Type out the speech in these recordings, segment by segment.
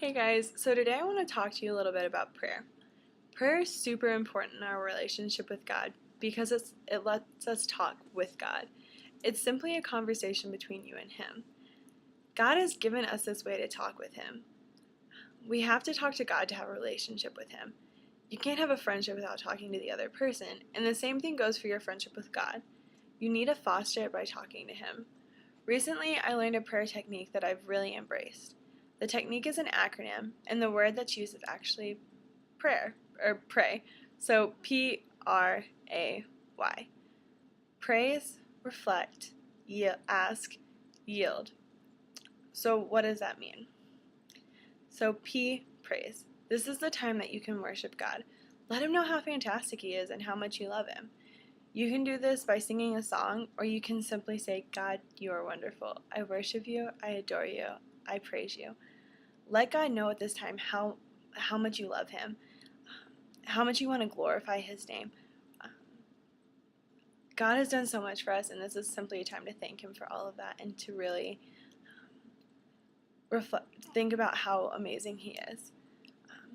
Hey guys, so today I want to talk to you a little bit about prayer. Prayer is super important in our relationship with God because it lets us talk with God. It's simply a conversation between you and Him. God has given us this way to talk with Him. We have to talk to God to have a relationship with Him. You can't have a friendship without talking to the other person, and the same thing goes for your friendship with God. You need to foster it by talking to Him. Recently, I learned a prayer technique that I've really embraced. The technique is an acronym, and the word that's used is actually prayer, or pray. So P-R-A-Y. Praise, reflect, ask, yield. So what does that mean? So P, praise. This is the time that you can worship God. Let Him know how fantastic He is and how much you love Him. You can do this by singing a song, or you can simply say, God, you are wonderful. I worship you, I adore you, I praise you. Let God know at this time how much you love Him, how much you want to glorify His name. God has done so much for us, and this is simply a time to thank Him for all of that and to really think about how amazing He is.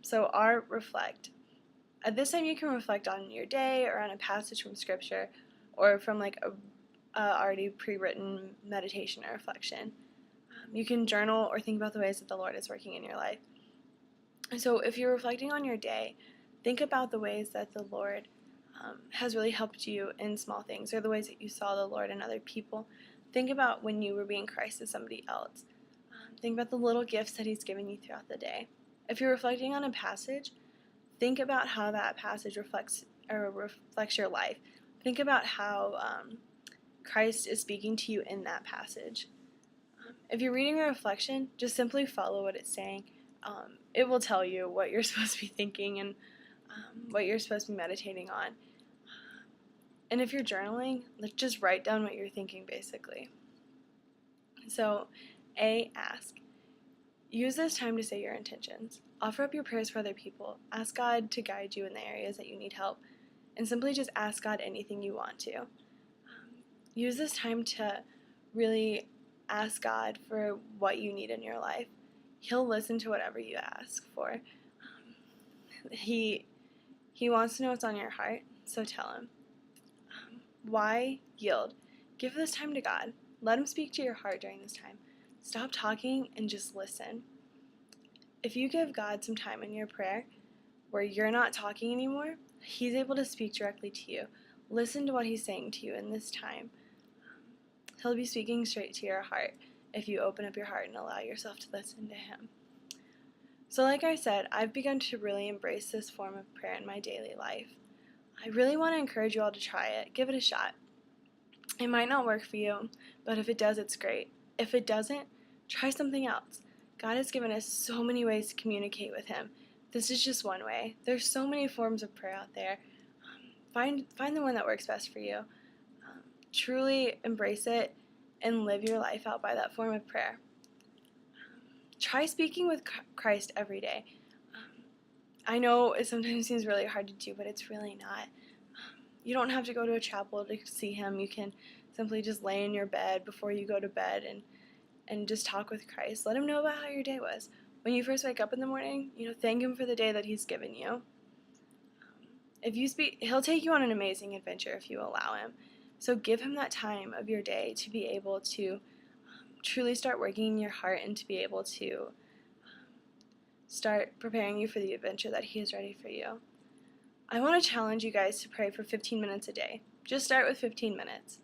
So reflect. At this time, you can reflect on your day or on a passage from Scripture or from like a already pre-written meditation or reflection. You can journal or think about the ways that the Lord is working in your life. So if you're reflecting on your day, think about the ways that the Lord has really helped you in small things, or the ways that you saw the Lord in other people. Think about when you were being Christ to somebody else. Think about the little gifts that He's given you throughout the day. If you're reflecting on a passage, think about how that passage reflects your life. Think about how Christ is speaking to you in that passage. If you're reading a reflection, just simply follow what it's saying. It will tell you what you're supposed to be thinking and what you're supposed to be meditating on. And if you're journaling, just write down what you're thinking, basically. So, ask. Use this time to say your intentions. Offer up your prayers for other people. Ask God to guide you in the areas that you need help. And simply just ask God anything you want to. Use this time to really ask God for what you need in your life. He'll listen to whatever you ask for. He wants to know what's on your heart, so tell Him. Why yield? Give this time to God. Let Him speak to your heart during this time. Stop talking and just listen. If you give God some time in your prayer where you're not talking anymore, He's able to speak directly to you. Listen to what He's saying to you in this time. He'll be speaking straight to your heart if you open up your heart and allow yourself to listen to Him. So like I said, I've begun to really embrace this form of prayer in my daily life. I really want to encourage you all to try it. Give it a shot. It might not work for you, but if it does, it's great. If it doesn't, try something else. God has given us so many ways to communicate with Him. This is just one way. There's so many forms of prayer out there. Find the one that works best for you. Truly embrace it and live your life out by that form of prayer. Try speaking with Christ every day. I know it sometimes seems really hard to do, but it's really not. You don't have to go to a chapel to see Him. You can simply just lay in your bed before you go to bed and just talk with Christ. Let Him know about how your day was. When you first wake up in the morning, thank Him for the day that He's given you. If you speak, He'll take you on an amazing adventure if you allow Him. So give Him that time of your day to be able to truly start working in your heart and to be able to start preparing you for the adventure that He is ready for you. I want to challenge you guys to pray for 15 minutes a day. Just start with 15 minutes.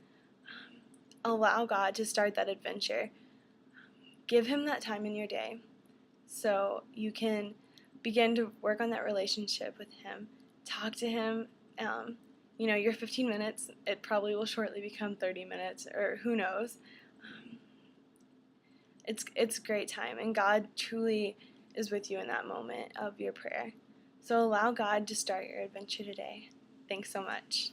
Allow God to start that adventure. Give Him that time in your day so you can begin to work on that relationship with Him. Talk to Him. Your 15 minutes, it probably will shortly become 30 minutes, or who knows. It's a great time, and God truly is with you in that moment of your prayer. So allow God to start your adventure today. Thanks so much.